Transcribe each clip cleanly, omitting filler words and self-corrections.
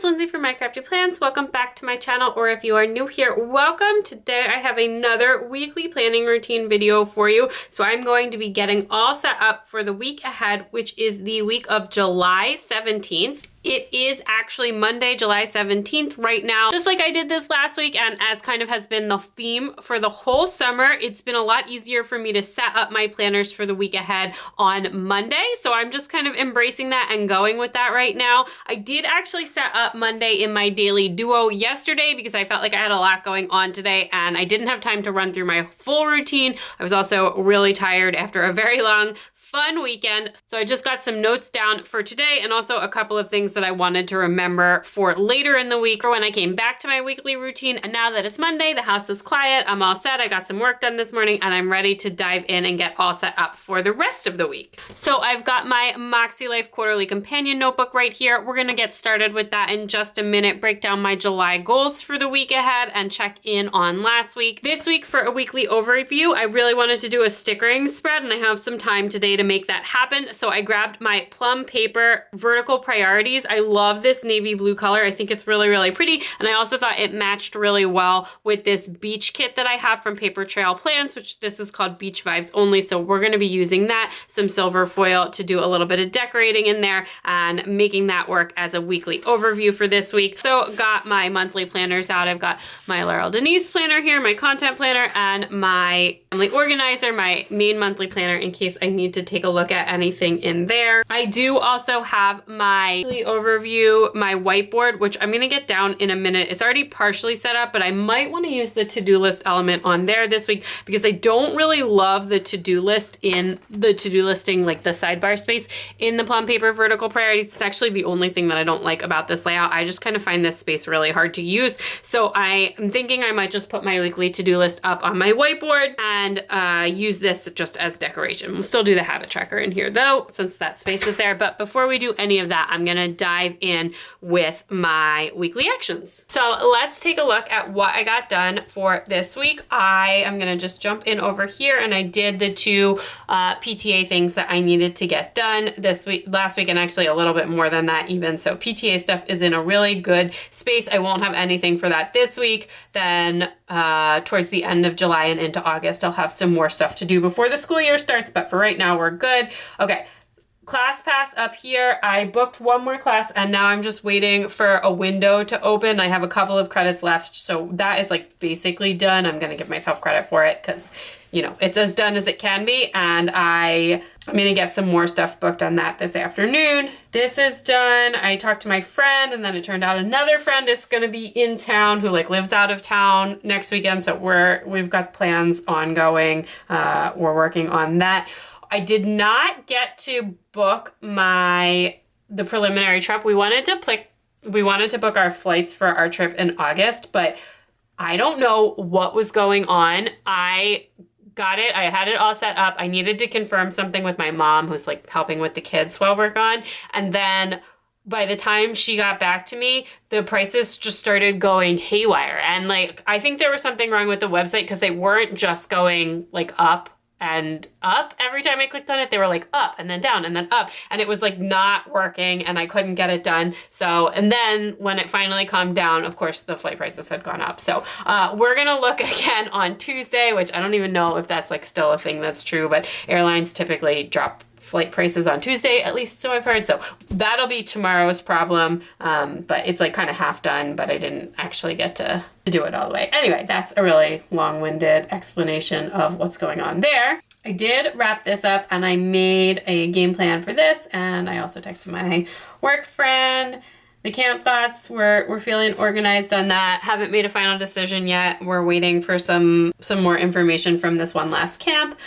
it's Lindsay from My Crafty Plans. Welcome back to my channel, or if you are new here, welcome. Today I have another weekly planning routine video for you. So I'm going to be getting all set up for the week ahead, which is the week of July 17th. It is actually Monday, July 17th right now, just like I did this last week, and as kind of has been the theme for the whole summer, it's been a lot easier for me to set up my planners for the week ahead on Monday. So I'm just kind of embracing that and going with that right now. I did actually set up Monday in my daily duo yesterday because I felt like I had a lot going on today and I didn't have time to run through my full routine. I was also really tired after a very long fun weekend. So I just got some notes down for today and also a couple of things that I wanted to remember for later in the week for when I came back to my weekly routine. And now that it's Monday, the house is quiet, I'm all set, I got some work done this morning, and I'm ready to dive in and get all set up for the rest of the week. So I've got my Moxie Life Quarterly Companion Notebook right here. We're gonna get started with that in just a minute, break down my July goals for the week ahead, and check in on last week. This week for a weekly overview, I really wanted to do a stickering spread, and I have some time today to make that happen. So I grabbed my Plum Paper Vertical Priorities. I love this navy blue color. I think it's really, really pretty. And I also thought it matched really well with this beach kit that I have from Paper Trail Plans, which this is called Beach Vibes Only. So we're gonna be using that, some silver foil to do a little bit of decorating in there and making that work as a weekly overview for this week. So got my monthly planners out. I've got my Laurel Denise planner here, my content planner, and my family organizer, my main monthly planner in case I need to take a look at anything in there. I do also have my overview, my whiteboard, which I'm gonna get down in a minute. It's already partially set up, but I might wanna use the to-do list element on there this week because I don't really love the to-do list in the to-do listing, like the sidebar space in the Plum Paper Vertical Priorities. It's actually the only thing that I don't like about this layout. I just kind of find this space really hard to use. So I am thinking I might just put my weekly to-do list up on my whiteboard and use this just as decoration. We'll still do the habit tracker in here though, since that space is there. But before we do any of that, I'm gonna dive in with my weekly actions. So let's take a look at what I got done for this week. I am gonna just jump in over here, and I did the two PTA things that I needed to get done this week, last week, and actually a little bit more than that even. So PTA stuff is in a really good space. I won't have anything for that this week. Then towards the end of July and into August, I'll have some more stuff to do before the school year starts, but for right now, we're good. Okay, ClassPass up here. I booked one more class and now I'm just waiting for a window to open. I have a couple of credits left, so that is like basically done. I'm gonna give myself credit for it because, you know, it's as done as it can be, and I'm gonna get some more stuff booked on that this afternoon. This is done. I talked to my friend, and then it turned out another friend is gonna be in town who like lives out of town next weekend, so we've got plans ongoing. We're working on that. I did not get to book the preliminary trip. We wanted to book our flights for our trip in August, but I don't know what was going on. I got it. I had it all set up. I needed to confirm something with my mom, who's like helping with the kids while we're gone. And then by the time she got back to me, the prices just started going haywire. And like, I think there was something wrong with the website because they weren't just going like up and up every time I clicked on it. They were like up and then down and then up, and it was like not working and I couldn't get it done. So, and then when it finally calmed down, of course the flight prices had gone up. So we're gonna look again on Tuesday, which I don't even know if that's like still a thing that's true, but airlines typically drop flight prices on Tuesday, at least so I've heard. So that'll be tomorrow's problem. But it's like kind of half done, but I didn't actually get to do it all the way. Anyway, that's a really long-winded explanation of what's going on there. I did wrap this up and I made a game plan for this, and I also texted my work friend. The camp thoughts, we're feeling organized on that. Haven't made a final decision yet. We're waiting for some more information from this one last camp.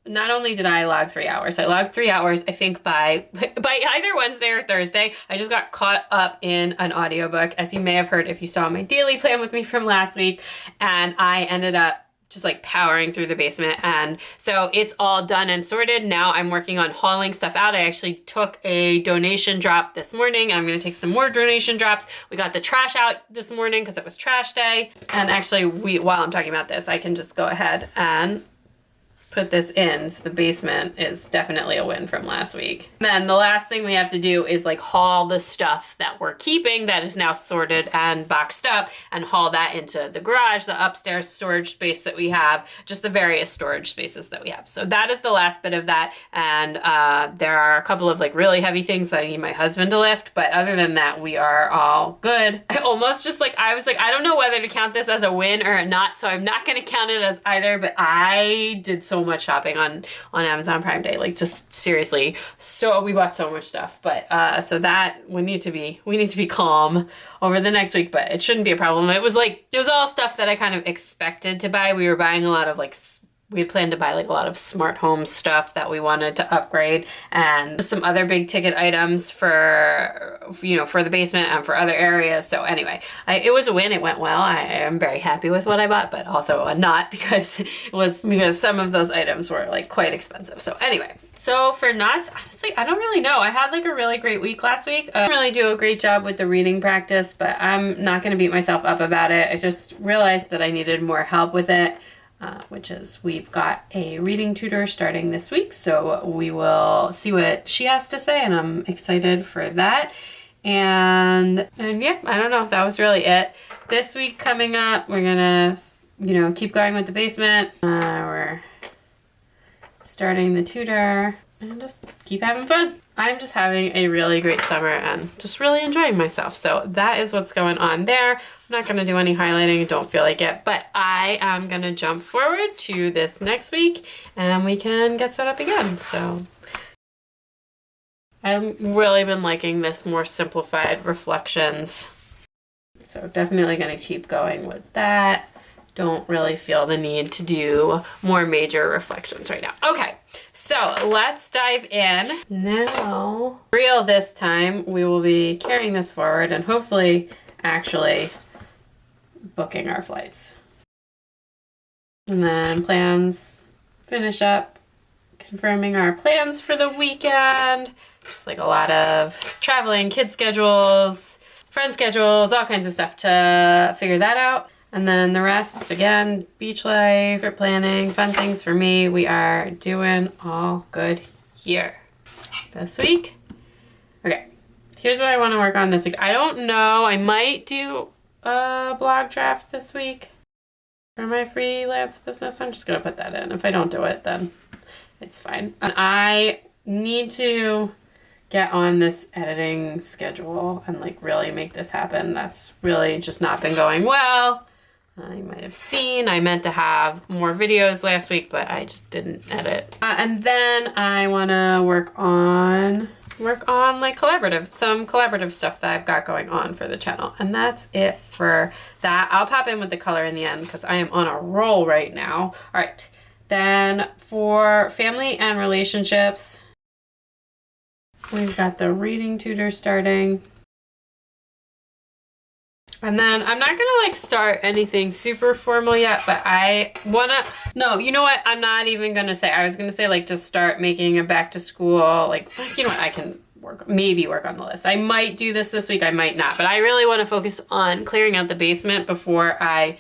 Not only did I log 3 hours, I logged 3 hours, I think by either Wednesday or Thursday. I just got caught up in an audiobook, as you may have heard if you saw my daily plan with me from last week, and I ended up just like powering through the basement. And so it's all done and sorted. Now I'm working on hauling stuff out. I actually took a donation drop this morning. I'm gonna take some more donation drops. We got the trash out this morning because it was trash day. And actually, while I'm talking about this, I can just go ahead and put this in, so the basement is definitely a win from last week. Then the last thing we have to do is like haul the stuff that we're keeping that is now sorted and boxed up and haul that into the garage, the upstairs storage space that we have, just the various storage spaces that we have. So that is the last bit of that. And there are a couple of like really heavy things that I need my husband to lift, but other than that, we are all good. I almost just like, I was like, I don't know whether to count this as a win or not, so I'm not gonna count it as either, but I did so much shopping on Amazon Prime Day, like just seriously. So we bought so much stuff, but so that we need to be calm over the next week, but it shouldn't be a problem. It was all stuff that I kind of expected to buy. We were buying a lot of like, we had planned to buy like a lot of smart home stuff that we wanted to upgrade, and some other big ticket items for, you know, for the basement and for other areas. So anyway, it was a win. It went well. I am very happy with what I bought, but also not because some of those items were like quite expensive. So anyway, so for nuts, honestly, I don't really know. I had like a really great week last week. I didn't really do a great job with the reading practice, but I'm not going to beat myself up about it. I just realized that I needed more help with it. Which is, we've got a reading tutor starting this week, so we will see what she has to say, and I'm excited for that. And yeah, I don't know, that was really it. This week coming up, we're gonna, you know, keep going with the basement. We're starting the tutor and just keep having fun. I'm just having a really great summer and just really enjoying myself. So that is what's going on there. I'm not going to do any highlighting, don't feel like it, but I am going to jump forward to this next week and we can get set up again. So I've really been liking this more simplified reflections. So definitely going to keep going with that. Don't really feel the need to do more major reflections right now. Okay, so let's dive in. Now, real this time, we will be carrying this forward and hopefully actually booking our flights. And then plans, finish up, confirming our plans for the weekend. Just like a lot of traveling, kid schedules, friend schedules, all kinds of stuff to figure that out. And then the rest, again, beach life, trip planning, fun things for me. We are doing all good here this week. Okay, here's what I want to work on this week. I don't know, I might do a blog draft this week for my freelance business. I'm just going to put that in. If I don't do it, then it's fine. And I need to get on this editing schedule and like really make this happen. That's really just not been going well. You might have seen I meant to have more videos last week, but I just didn't edit. And then I want to work on like some collaborative stuff that I've got going on for the channel. And that's it for that. I'll pop in with the color in the end because I am on a roll right now. All right. Then for family and relationships, we've got the reading tutor starting. And then I'm not gonna like start anything super formal yet, but you know what? I'm not even gonna say, I was gonna say like just start making a back to school, like, you know what, I can maybe work on the list. I might do this week, I might not, but I really wanna focus on clearing out the basement before I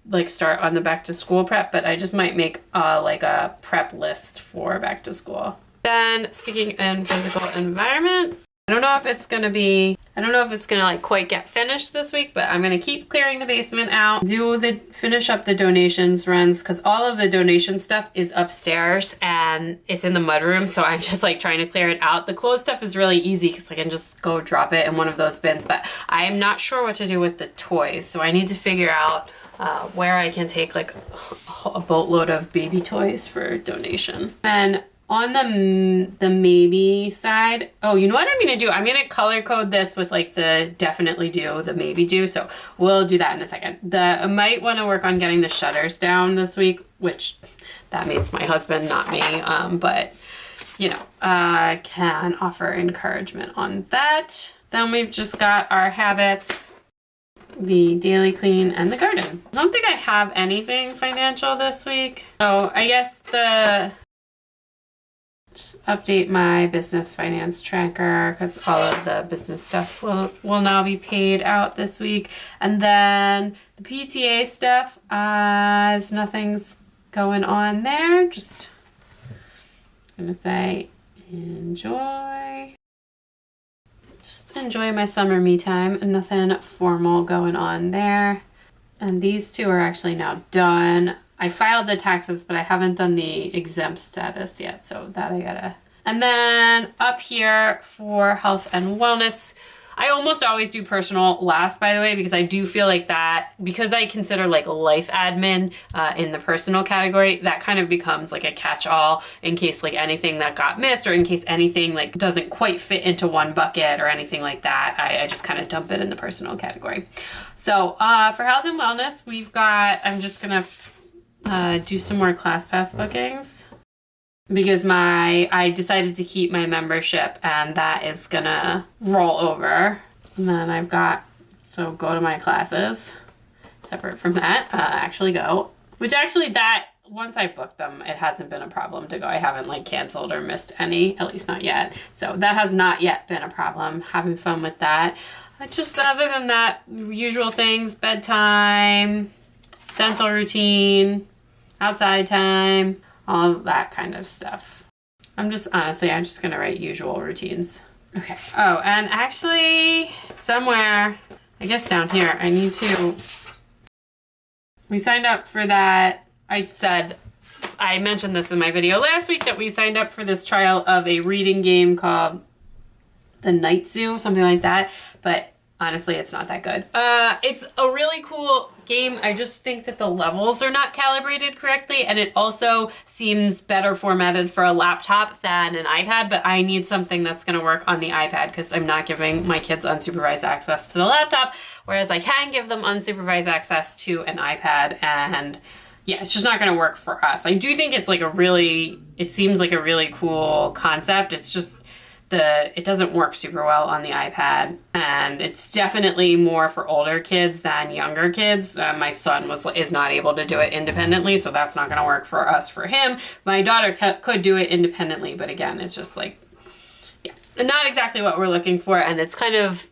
like start on the back to school prep, but I just might make like a prep list for back to school. Then speaking in physical environment, I don't know if it's gonna like quite get finished this week, but I'm gonna keep clearing the basement out, finish up the donations runs, because all of the donation stuff is upstairs and it's in the mudroom, so I'm just like trying to clear it out. The clothes stuff is really easy because I can just go drop it in one of those bins, but I'm not sure what to do with the toys, so I need to figure out where I can take like a boatload of baby toys for donation. And on the maybe side, oh, you know what I'm gonna do? I'm gonna color code this with like the definitely do, the maybe do. So we'll do that in a second. I might wanna work on getting the shutters down this week, which that means my husband, not me. But you know, I can offer encouragement on that. Then we've just got our habits, the daily clean, and the garden. I don't think I have anything financial this week. So I guess just update my business finance tracker because all of the business stuff will now be paid out this week. And then the PTA stuff, nothing's going on there. Just gonna say enjoy. Just enjoy my summer me time. Nothing formal going on there. And these two are actually now done. I filed the taxes, but I haven't done the exempt status yet, so that I gotta. And then up here for health and wellness, I almost always do personal last, by the way, because I do feel like that, because I consider like life admin in the personal category, that kind of becomes like a catch-all in case like anything that got missed or in case anything like doesn't quite fit into one bucket or anything like that. I just kind of dump it in the personal category. So for health and wellness, we've got, I'm just gonna do some more ClassPass bookings, because I decided to keep my membership and that is gonna roll over. And then I've got, so go to my classes, separate from that, actually go, which actually that, once I booked them, it hasn't been a problem to go. I haven't like canceled or missed any, at least not yet. So that has not yet been a problem, having fun with that. Just other than that, usual things, bedtime, dental routine, outside time, all of that kind of stuff. I'm just gonna write usual routines. Okay. Oh, and actually somewhere, I guess down here, we signed up for that. I mentioned this in my video last week that we signed up for this trial of a reading game called The Night Zoo, something like that. But honestly, it's not that good. It's a really cool game. I just think that the levels are not calibrated correctly, and it also seems better formatted for a laptop than an iPad, but I need something that's gonna work on the iPad because I'm not giving my kids unsupervised access to the laptop, whereas I can give them unsupervised access to an iPad, and yeah, it's just not gonna work for us. I do think it's like it seems like a really cool concept. It's just it doesn't work super well on the iPad, and it's definitely more for older kids than younger kids. My son is not able to do it independently, so that's not going to work for us for him. My daughter could do it independently, but again, it's just like, yeah, not exactly what we're looking for, and it's kind of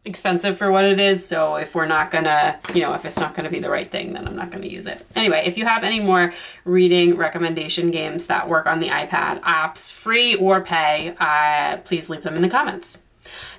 expensive for what it is. So if we're not gonna, if it's not gonna be the right thing, then I'm not gonna use it. Anyway, if you have any more reading recommendation games that work on the iPad apps, free or pay, please leave them in the comments.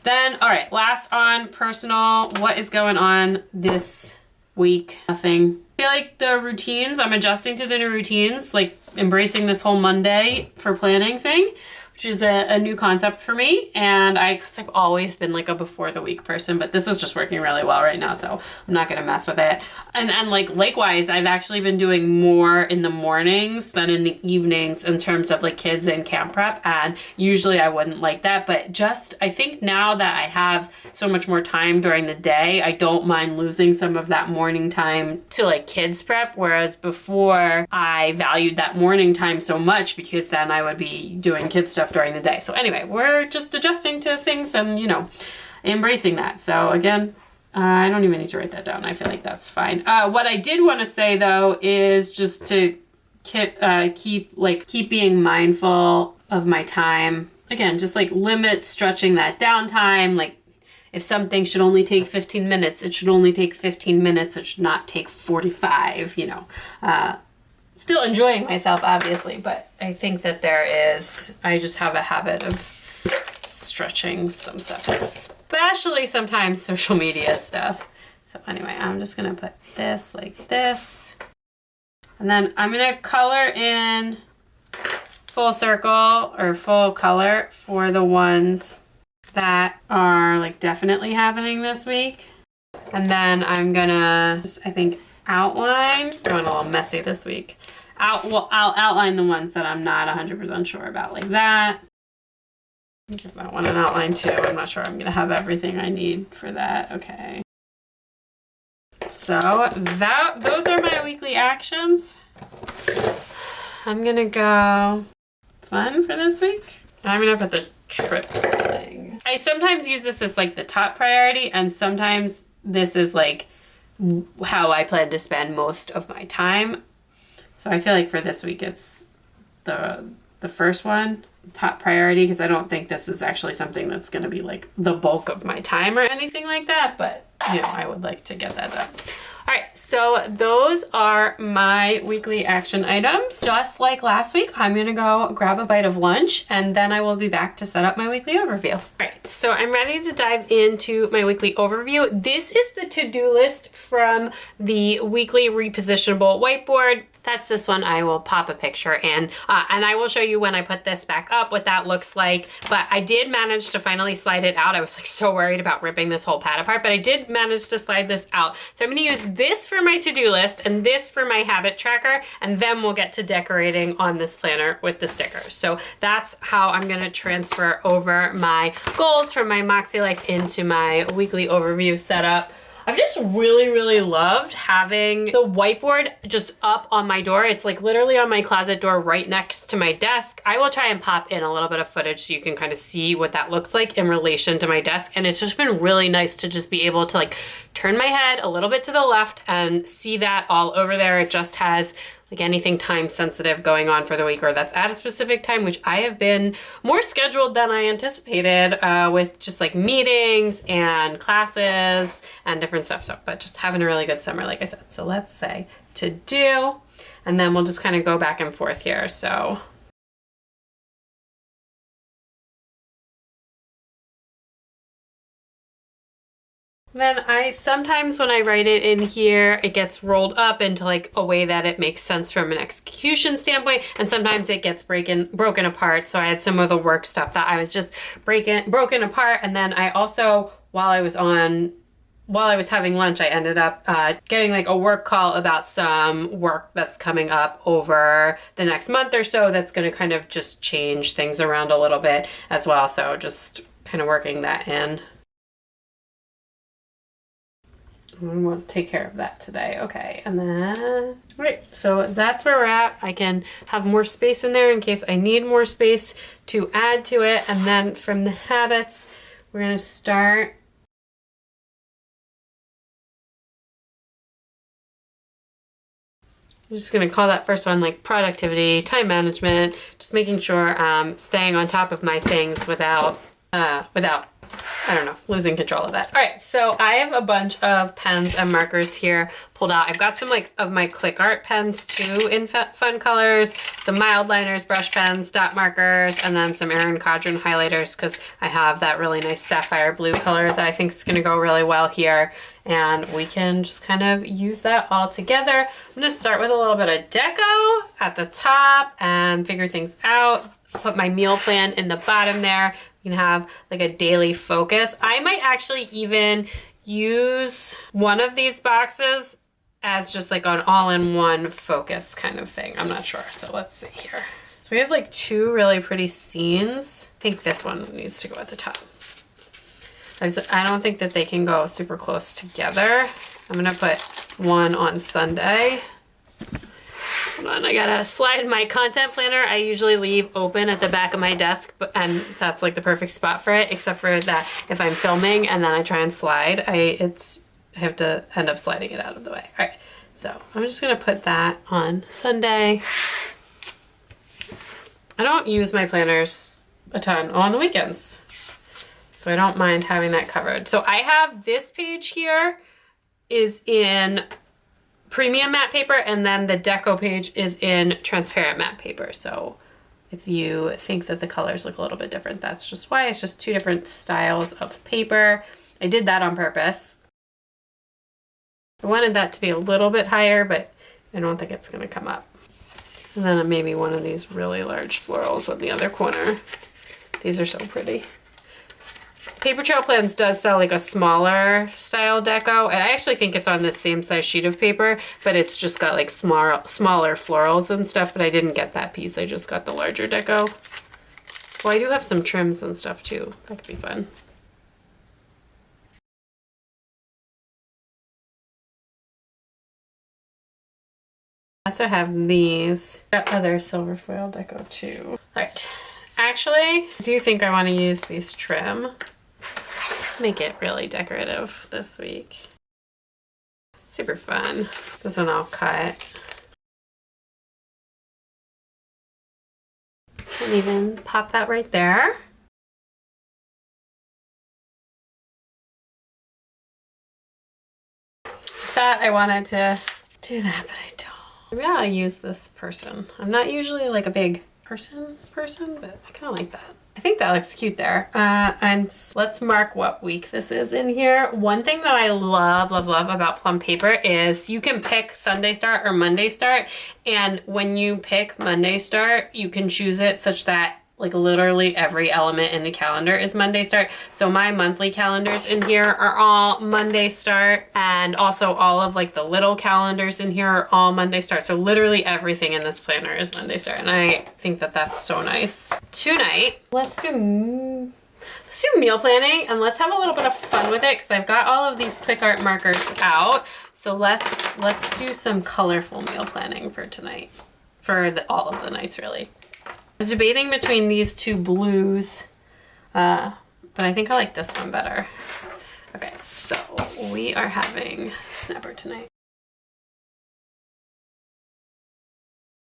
Then, all right, last on personal, what is going on this week? Nothing. I feel like the routines, I'm adjusting to the new routines, like embracing this whole Monday for planning thing, which is a new concept for me. And because I've always been like a before the week person, but this is just working really well right now, so I'm not gonna mess with it. And like likewise, I've actually been doing more in the mornings than in the evenings in terms of like kids and camp prep. And usually I wouldn't like that, but I think now that I have so much more time during the day, I don't mind losing some of that morning time to like kids prep. Whereas before I valued that morning time so much because then I would be doing kids stuff during the day. So anyway, we're just adjusting to things and, embracing that. So again, I don't even need to write that down. I feel like that's fine. What I did want to say though is just to keep being mindful of my time. Again, just like limit stretching that downtime. Like if something should only take 15 minutes, it should only take 15 minutes. It should not take 45, Still enjoying myself, obviously, but I think that I just have a habit of stretching some stuff, especially sometimes social media stuff. So anyway, I'm just gonna put this like this. And then I'm gonna color in full circle or full color for the ones that are like definitely happening this week. And then I'm gonna just, I think, outline. Going a little messy this week. I'll outline the ones that I'm not 100% sure about, like that. Give that one an outline too. I'm not sure I'm gonna have everything I need for that. Okay. So those are my weekly actions. I'm gonna go fun for this week. I'm gonna put the trip thing. I sometimes use this as like the top priority, and sometimes this is like how I plan to spend most of my time. So I feel like for this week, it's the first one, top priority, because I don't think this is actually something that's going to be like the bulk of my time or anything like that. But, I would like to get that done. All right, so those are my weekly action items. Just like last week, I'm gonna go grab a bite of lunch and then I will be back to set up my weekly overview. All right, so I'm ready to dive into my weekly overview. This is the to-do list from the weekly repositionable whiteboard. That's this one. I will pop a picture in and I will show you when I put this back up what that looks like. But I did manage to finally slide it out. I was like so worried about ripping this whole pad apart, but I did manage to slide this out. So I'm gonna use this for my to-do list and this for my habit tracker, and then we'll get to decorating on this planner with the stickers. So that's how I'm gonna transfer over my goals from my Moxie Life into my weekly overview setup. I've just really loved having the whiteboard just up on my door. It's like literally on my closet door right next to my desk. I will try and pop in a little bit of footage so you can kind of see what that looks like in relation to my desk. And it's just been really nice to just be able to like turn my head a little bit to the left and see that all over there. It just has like anything time sensitive going on for the week or that's at a specific time, which I have been more scheduled than I anticipated with just like meetings and classes and different stuff. So, but just having a really good summer, like I said. So let's say to do, and then we'll just kind of go back and forth here. So then I sometimes when I write it in here, it gets rolled up into like a way that it makes sense from an execution standpoint, and sometimes it gets broken apart. So I had some of the work stuff that I was just broken apart, and then I also while I was having lunch, I ended up getting like a work call about some work that's coming up over the next month or so that's going to kind of just change things around a little bit as well. So just kind of working that in. And we'll take care of that today. Okay, and then, all right, so that's where we're at. I can have more space in there in case I need more space to add to it. And then from the habits, we're gonna start. I'm just gonna call that first one like productivity, time management, just making sure I'm staying on top of my things without I don't know, losing control of that. All right, so I have a bunch of pens and markers here pulled out. I've got some like of my click art pens too in fun colors, some mild liners, brush pens, dot markers, and then some Erin Condren highlighters because I have that really nice sapphire blue color that I think is gonna go really well here. And we can just kind of use that all together. I'm gonna start with a little bit of deco at the top and figure things out. Put my meal plan in the bottom there. You can have like a daily focus. I might actually even use one of these boxes as just like an all-in-one focus kind of thing. I'm not sure, so let's see here. So we have like two really pretty scenes. I think this one needs to go at the top. I don't think that they can go super close together. I'm gonna put one on Sunday. Hold on, I gotta slide my content planner. I usually leave open at the back of my desk, and that's like the perfect spot for it, except for that if I'm filming and then I try and slide, I have to end up sliding it out of the way. All right, so I'm just gonna put that on Sunday. I don't use my planners a ton on the weekends, so I don't mind having that covered. So I have this page here is in premium matte paper, and then the deco page is in transparent matte paper. So if you think that the colors look a little bit different, that's just why. It's just two different styles of paper. I did that on purpose. I wanted that to be a little bit higher, but I don't think it's gonna come up. And then maybe one of these really large florals on the other corner. These are so pretty. Paper Trail Plans does sell like a smaller style deco, and I actually think it's on the same size sheet of paper, but it's just got like smaller florals and stuff, but I didn't get that piece. I just got the larger deco. Well, I do have some trims and stuff too. That could be fun. I also have these. Got other silver foil deco too. All right. Actually, I do think I want to use these trim. Just make it really decorative this week. Super fun. This one I'll cut. And even pop that right there. thought I wanted to do that, but I don't. Maybe I'll use this person. I'm not usually like a big person, but I kind of like that. I think that looks cute there. And let's mark what week this is in here. One thing that I love about plum paper is you can pick Sunday start or Monday start. And when you pick Monday start, you can choose it such that like literally every element in the calendar is Monday start. So my monthly calendars in here are all Monday start, and also all of like the little calendars in here are all Monday start. So literally everything in this planner is Monday start, and I think that that's so nice. Tonight, let's do meal planning, and let's have a little bit of fun with it because I've got all of these click art markers out. So let's do some colorful meal planning for tonight, for all of the nights really. I was debating between these two blues, but I think I like this one better. Okay, so we are having Snapper tonight.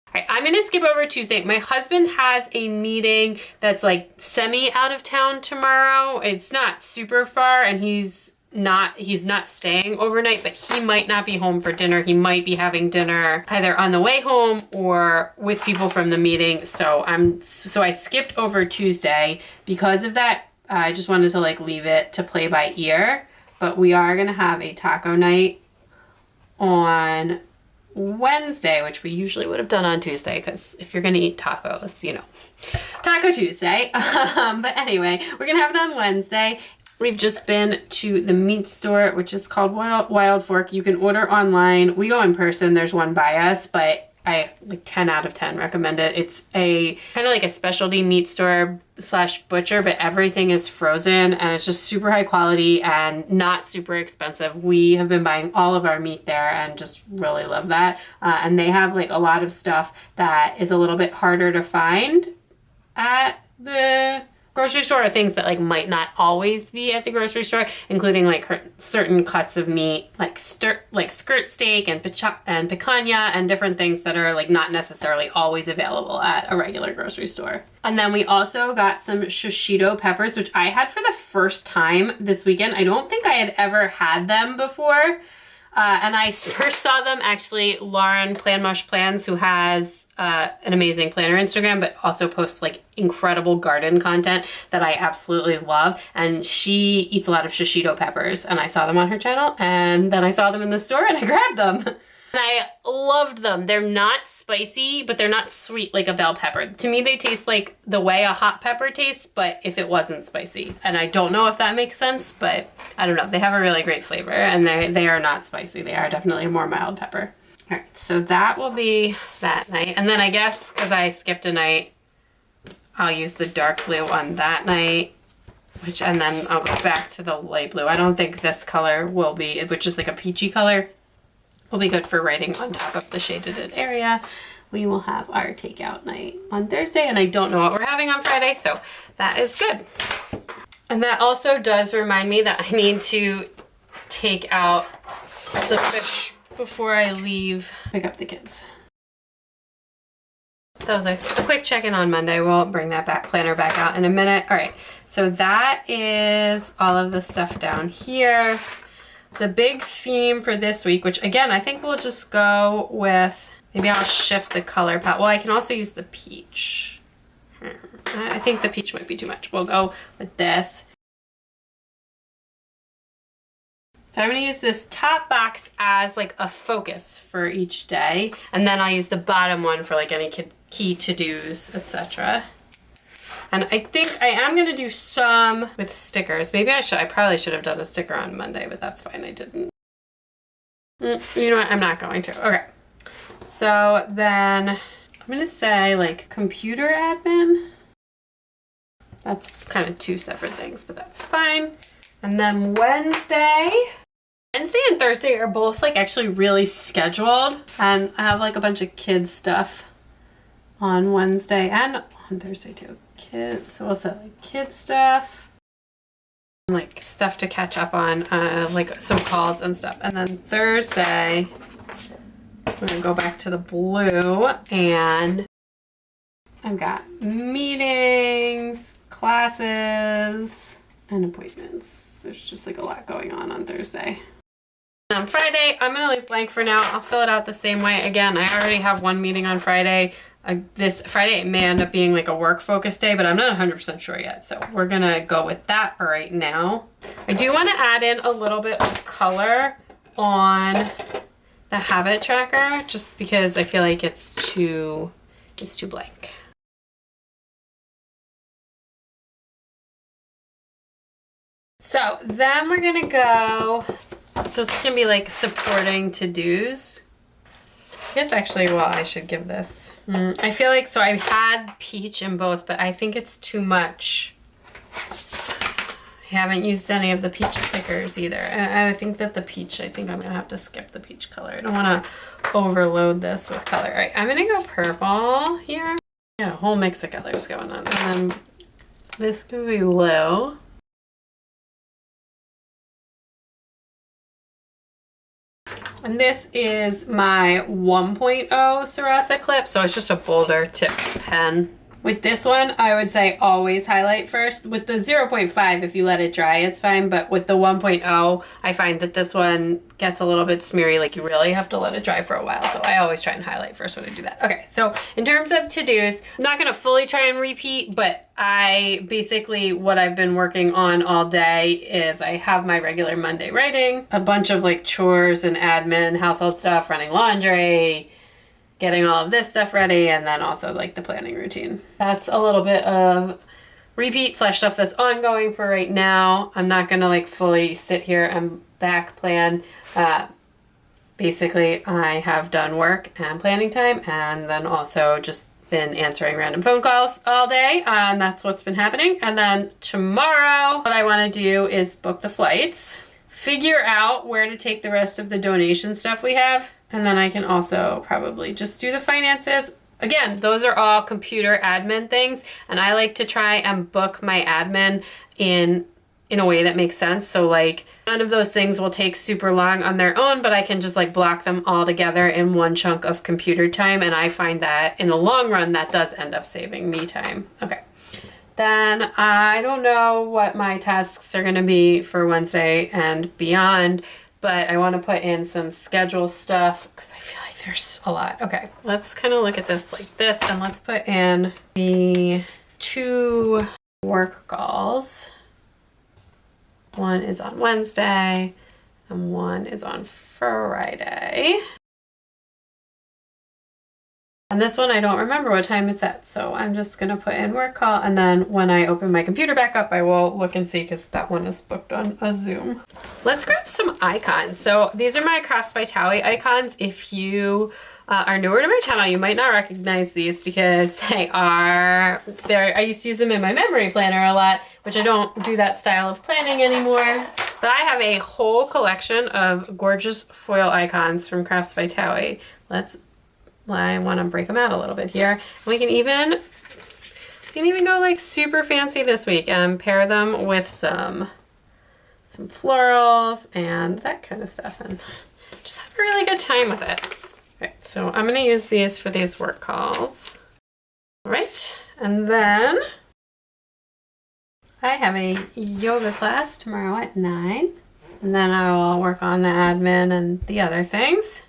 All right, I'm gonna skip over Tuesday. My husband has a meeting that's like semi out of town tomorrow. It's not super far, and he's not staying overnight, but he might not be home for dinner. He might be having dinner either on the way home or with people from the meeting. So I skipped over Tuesday because of that. I just wanted to like leave it to play by ear, but we are gonna have a taco night on Wednesday, which we usually would have done on Tuesday, because if you're gonna eat tacos, you know, Taco Tuesday. But anyway, we're gonna have it on Wednesday. We've just been to the meat store, which is called Wild Fork. You can order online. We go in person. There's one by us, but I like 10 out of 10 recommend it. It's a kind of like a specialty meat store / butcher, but everything is frozen, and it's just super high quality and not super expensive. We have been buying all of our meat there and just really love that. And they have like a lot of stuff that is a little bit harder to find at the grocery store, or things that like might not always be at the grocery store, including like certain cuts of meat, like skirt steak and picanha and different things that are like not necessarily always available at a regular grocery store. And then we also got some shishito peppers, which I had for the first time this weekend. I don't think I had ever had them before. And I first saw them actually, Lauren Planmush Plans, who has an amazing planner Instagram, but also posts like incredible garden content that I absolutely love. And she eats a lot of shishito peppers, and I saw them on her channel, and then I saw them in the store and I grabbed them. And I loved them. They're not spicy, but they're not sweet like a bell pepper. To me, they taste like the way a hot pepper tastes, but if it wasn't spicy. And I don't know if that makes sense, but I don't know. They have a really great flavor, and they are not spicy. They are definitely a more mild pepper. All right, so that will be that night. And then I guess because I skipped a night, I'll use the dark blue on that night, and then I'll go back to the light blue. I don't think this color will be, which is like a peachy color, will be good for writing on top of the shaded area. We will have our takeout night on Thursday, and I don't know what we're having on Friday, so that is good. And that also does remind me that I need to take out the fish before I leave, pick up the kids. That was a quick check-in on Monday. We'll bring that planner back out in a minute. All right, so that is all of the stuff down here. The big theme for this week, which again, I think we'll just go with, maybe I'll shift the color palette. Well, I can also use the peach. I think the peach might be too much. We'll go with this. So I'm gonna use this top box as like a focus for each day. And then I'll use the bottom one for like any key to-dos, etc. And I think I am gonna do some with stickers. Maybe I probably should have done a sticker on Monday, but that's fine, I didn't. You know what, I'm not going to. Okay, so then I'm gonna say like computer admin. That's kind of two separate things, but that's fine. And then Wednesday and Thursday are both like actually really scheduled. And I have like a bunch of kids stuff on Wednesday and on Thursday too. Kids, so we'll set like kids stuff, like stuff to catch up on, like some calls and stuff. And then Thursday, we're gonna go back to the blue, and I've got meetings, classes, and appointments. There's just like a lot going on Thursday. On Friday, I'm gonna leave blank for now. I'll fill it out the same way. Again, I already have one meeting on Friday. This Friday it may end up being like a work focus day, but I'm not 100% sure yet. So we're gonna go with that for right now. I do wanna add in a little bit of color on the habit tracker just because I feel like it's too blank. So then we're gonna go, this can be like supporting to-dos. I guess actually, well, I should give this. I feel like, so I had peach in both, but I think it's too much. I haven't used any of the peach stickers either. And I think that the peach, I think I'm gonna have to skip the peach color. I don't wanna overload this with color. All right, I'm gonna go purple here. Yeah, a whole mix of colors going on. And then this could be blue. And this is my 1.0 Sarasa clip, so it's just a bolder tip pen. With this one, I would say always highlight first. With the 0.5, if you let it dry, it's fine. But with the 1.0, I find that this one gets a little bit smeary, like you really have to let it dry for a while. So I always try and highlight first when I do that. Okay, so in terms of to-dos, I'm not gonna fully try and repeat, but I basically, what I've been working on all day is I have my regular Monday writing, a bunch of like chores and admin, household stuff, running laundry, getting all of this stuff ready, and then also like the planning routine. That's a little bit of repeat slash stuff that's ongoing for right now. I'm not gonna like fully sit here and back plan. Basically, I have done work and planning time, and then also just been answering random phone calls all day, and that's what's been happening. And then tomorrow, what I wanna do is book the flights, figure out where to take the rest of the donation stuff we have, and then I can also probably just do the finances. Again, those are all computer admin things, and I like to try and book my admin in a way that makes sense. So like none of those things will take super long on their own, but I can just like block them all together in one chunk of computer time, and I find that in the long run that does end up saving me time. Okay. Then I don't know what my tasks are gonna be for Wednesday and beyond, but I want to put in some schedule stuff because I feel like there's a lot. Okay, let's kind of look at this like this, and let's put in the 2 work calls. One is on Wednesday and one is on Friday. And this one, I don't remember what time it's at, so I'm just gonna put in work call, and then when I open my computer back up, I will look and see because that one is booked on a Zoom. Let's grab some icons. So these are my Crafts by Towie icons. If you are newer to my channel, you might not recognize these because I used to use them in my memory planner a lot, which I don't do that style of planning anymore. But I have a whole collection of gorgeous foil icons from Crafts by Towie. I want to break them out a little bit here. We can even go like super fancy this week and pair them with some florals and that kind of stuff, and just have a really good time with it. All right, so I'm going to use these for these work calls. All right, and then I have a yoga class tomorrow at 9, and then I will work on the admin and the other things.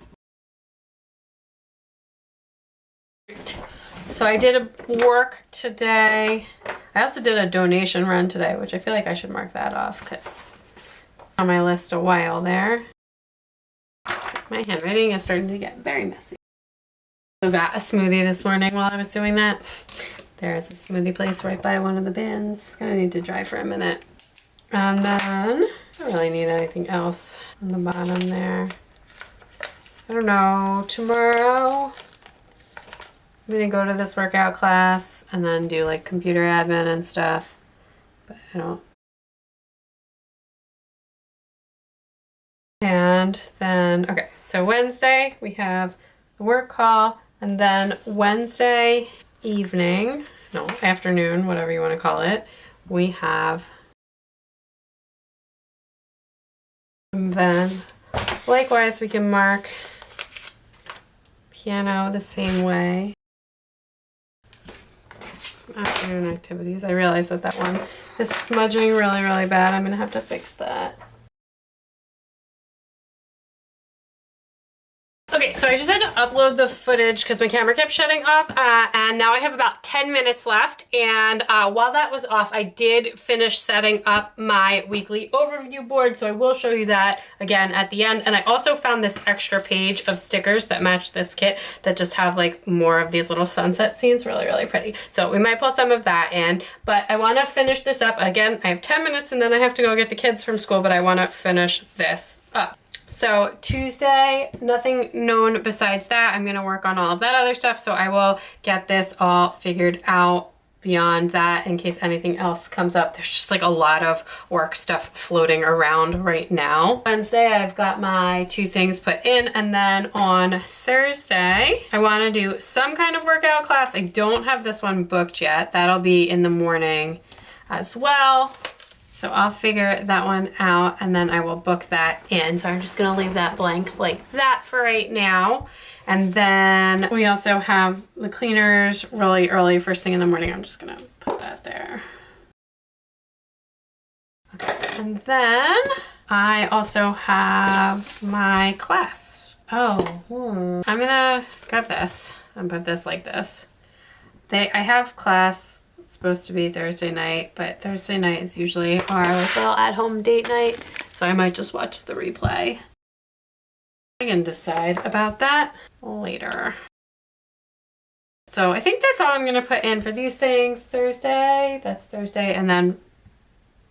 So I did a work today. I also did a donation run today, which I feel like I should mark that off because it's on my list a while there. My handwriting is starting to get very messy. So got a smoothie this morning while I was doing that. There's a smoothie place right by one of the bins. Gonna need to dry for a minute. And then I don't really need anything else on the bottom there. I don't know, tomorrow I'm gonna go to this workout class and then do like computer admin and stuff, but I don't. And then, okay, so Wednesday we have the work call, and then Wednesday evening, no, afternoon, whatever you want to call it, we have, and then likewise we can mark piano the same way. Afternoon activities. I realize that one is smudging really, really bad. I'm gonna have to fix that. Okay, so I just had to upload the footage because my camera kept shutting off, and now I have about 10 minutes left, and while that was off, I did finish setting up my weekly overview board, so I will show you that again at the end. And I also found this extra page of stickers that match this kit that just have like more of these little sunset scenes, really, really pretty. So we might pull some of that in, but I want to finish this up. Again, I have 10 minutes and then I have to go get the kids from school, but I want to finish this up. So Tuesday, nothing known besides that. I'm gonna work on all of that other stuff, so I will get this all figured out beyond that in case anything else comes up. There's just like a lot of work stuff floating around right now. Wednesday, I've got my 2 things put in, and then on Thursday, I wanna do some kind of workout class. I don't have this one booked yet. That'll be in the morning as well. So I'll figure that one out and then I will book that in. So I'm just gonna leave that blank like that for right now. And then we also have the cleaners really early, first thing in the morning. I'm just gonna put that there. Okay, and then I also have my class. I'm gonna grab this and put this like this. I have class. It's supposed to be Thursday night, but Thursday night is usually our like little at-home date night, so I might just watch the replay. I can decide about that later. So I think that's all I'm gonna put in for these things. Thursday, that's Thursday, and then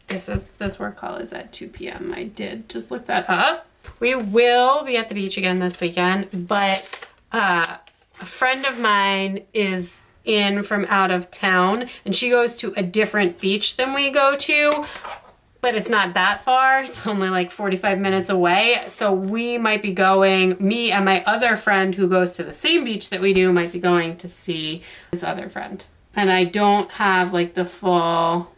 this work call is at 2 p.m. I did just look that up. We will be at the beach again this weekend, but a friend of mine is in from out of town and she goes to a different beach than we go to, but it's not that far. It's only like 45 minutes away. So we might be going, me and my other friend who goes to the same beach that we do might be going to see this other friend. And I don't have like the full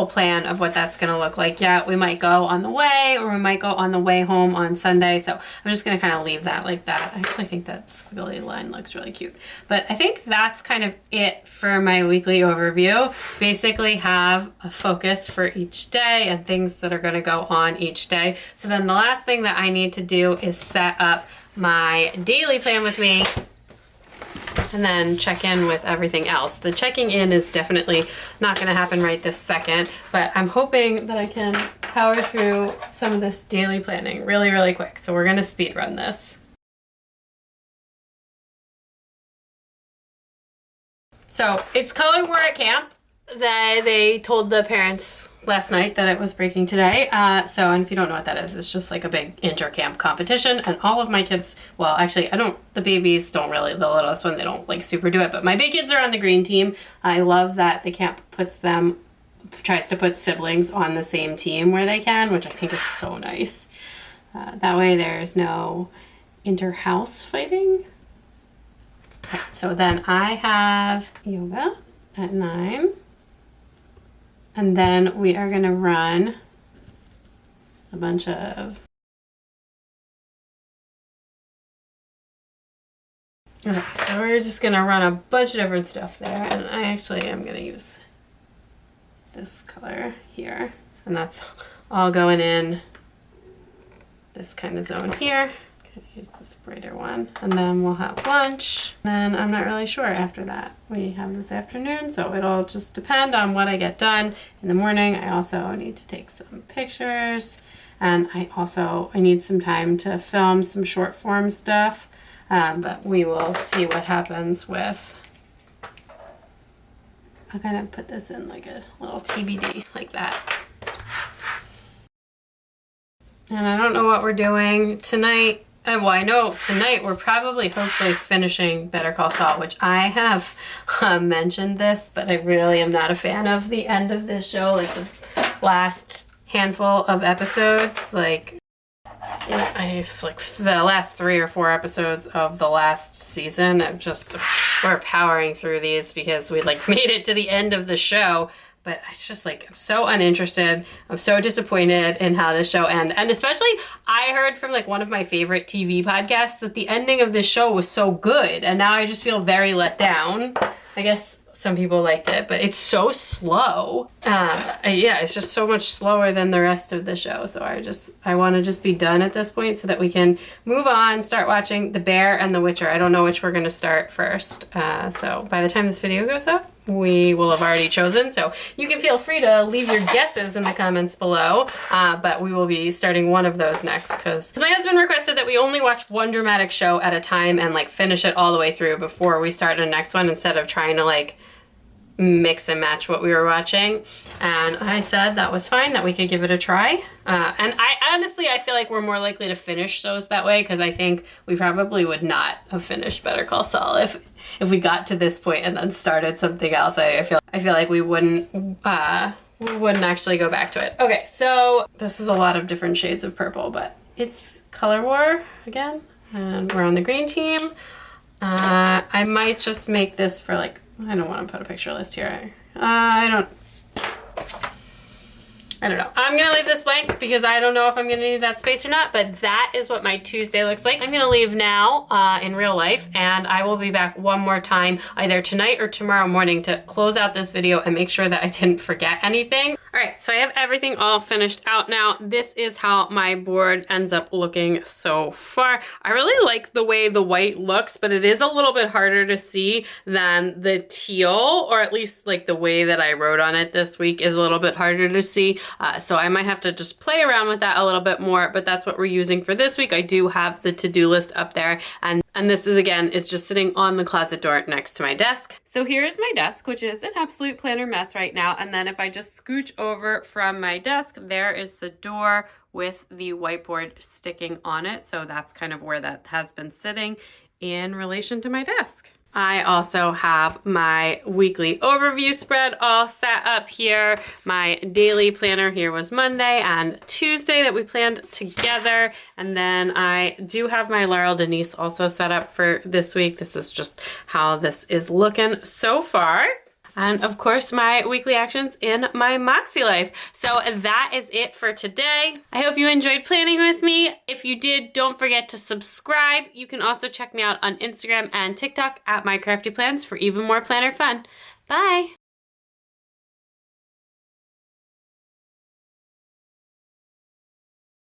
plan of what that's gonna look like yet. We might go on the way or we might go on the way home on Sunday. So I'm just gonna kind of leave that like that. I actually think that squiggly line looks really cute. But I think that's kind of it for my weekly overview. Basically have a focus for each day and things that are gonna go on each day. So then the last thing that I need to do is set up my daily plan with me and then check in with everything else. The checking in is definitely not gonna happen right this second, but I'm hoping that I can power through some of this daily planning really, really quick. So we're gonna speed run this. So it's color war at camp. They told the parents last night that it was breaking today. And if you don't know what that is, it's just like a big inter-camp competition. And all of my kids, well, actually, the babies don't really, the littlest one, they don't like super do it. But my big kids are on the green team. I love that the camp tries to put siblings on the same team where they can, which I think is so nice. That way there's no inter-house fighting. Okay, so then I have yoga at 9. And then we are gonna run a bunch of, okay, so we're just gonna run a bunch of different stuff there. And I actually am gonna use this color here. And that's all going in this kind of zone here. Okay, use this brighter one. And then we'll have lunch. Then I'm not really sure after that. We have this afternoon, so it'll just depend on what I get done in the morning. I also need to take some pictures, and I need some time to film some short form stuff, but we will see what happens with. I'll kind of put this in like a little TBD like that. And I don't know what we're doing tonight. Well, I know tonight we're probably hopefully finishing Better Call Saul, which I have mentioned this, but I really am not a fan of the end of this show. Like the last handful of episodes, it's like the last 3 or 4 episodes of the last season. We're powering through these because we like made it to the end of the show. But it's just like, I'm so uninterested. I'm so disappointed in how this show ends. And especially, I heard from like one of my favorite TV podcasts that the ending of this show was so good. And now I just feel very let down. I guess some people liked it, but it's so slow. Yeah, it's just so much slower than the rest of the show. So I want to just be done at this point so that we can move on, start watching The Bear and The Witcher. I don't know which we're going to start first. So by the time this video goes up, we will have already chosen. So you can feel free to leave your guesses in the comments below. But we will be starting one of those next because my husband requested that we only watch one dramatic show at a time and like finish it all the way through before we start the next one instead of trying to like mix and match what we were watching. And I said that was fine, that we could give it a try. And I feel like we're more likely to finish those that way because I think we probably would not have finished Better Call Saul if we got to this point and then started something else. I feel like we wouldn't actually go back to it. Okay, so this is a lot of different shades of purple, but it's Color War again, and we're on the green team. I might just make this for like, I don't want to put a picture list here. I don't know. I'm gonna leave this blank because I don't know if I'm gonna need that space or not, but that is what my Tuesday looks like. I'm gonna leave now in real life, and I will be back one more time either tonight or tomorrow morning to close out this video and make sure that I didn't forget anything. All right, so I have everything all finished out now. This is how my board ends up looking so far. I really like the way the white looks, but it is a little bit harder to see than the teal, or at least like the way that I wrote on it this week is a little bit harder to see. So I might have to just play around with that a little bit more, but that's what we're using for this week. I do have the to-do list up there, and this is just sitting on the closet door next to my desk. So here is my desk, which is an absolute planner mess right now. And then if I just scooch over from my desk, there is the door with the whiteboard sticking on it. So that's kind of where that has been sitting in relation to my desk. I also have my weekly overview spread all set up here. My daily planner here was Monday and Tuesday that we planned together. And then I do have my Laurel Denise also set up for this week. This is just how this is looking so far. And of course, my weekly actions in my Moxie life. So that is it for today. I hope you enjoyed planning with me. If you did, don't forget to subscribe. You can also check me out on Instagram and TikTok at My Crafty Plans for even more planner fun. Bye.